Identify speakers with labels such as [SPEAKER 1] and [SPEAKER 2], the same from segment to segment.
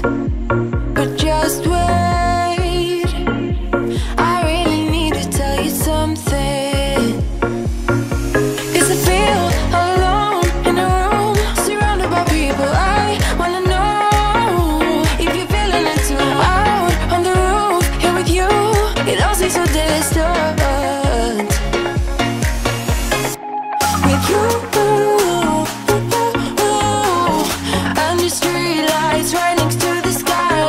[SPEAKER 1] but just wait. I really need to tell you something. 'Cause I feel alone in a room, surrounded by people. I wanna know if you're feeling it too. Out on the roof, here with you, it all seems so distant. With you, and your street lights right next to the sky.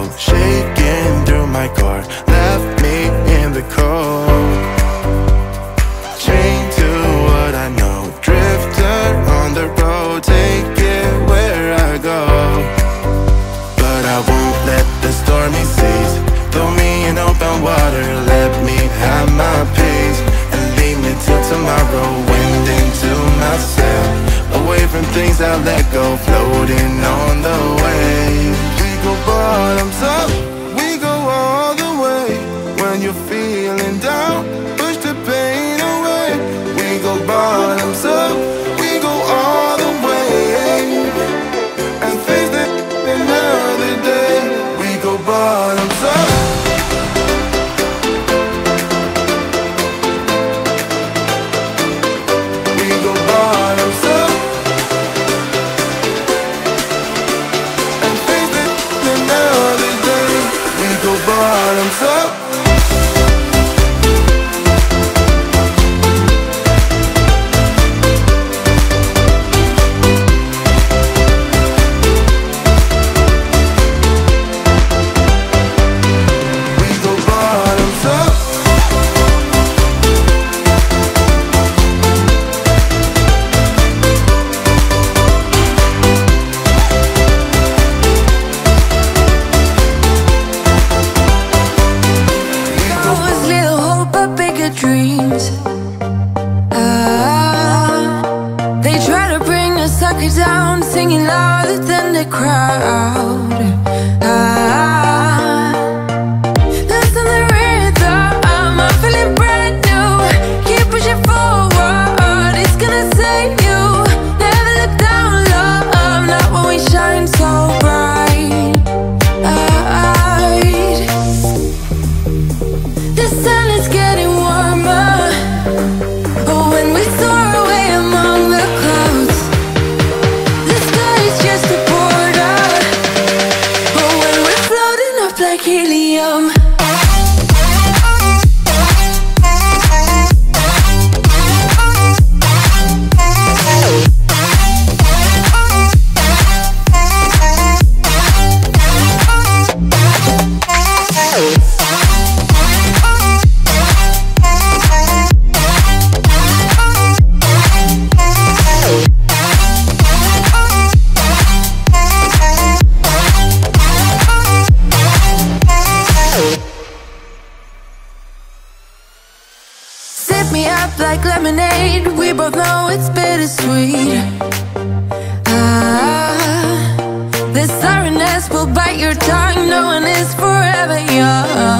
[SPEAKER 2] cold, shaking through my car, left me in the cold. Chained to what I know, drifter on the road, take it where I go. But I won't let the stormy seas throw me in open water, let me have my pace and leave me till tomorrow. Wind into myself, away from things I let go, floating on the waves. We go bottoms up, we go all the way. When you're feeling down, push the pain away. We go bottoms up, we go all the way, and face it another day. We go bottoms up. We go bottoms up, and face it another day. We go bottoms up.
[SPEAKER 1] Dreams. They try to bring a sucker down, singing louder than the crowd. Listen the rhythm, I'm feeling brand new. Keep pushing forward, it's gonna save you. Never look down, love, not when we shine so bright. The sun is getting warmer when we soar away among the clouds. The sky is just a border when we're floating up like helium. Sip me up like lemonade, we both know it's bittersweet. The sorrowness will bite your tongue, no one is forever young.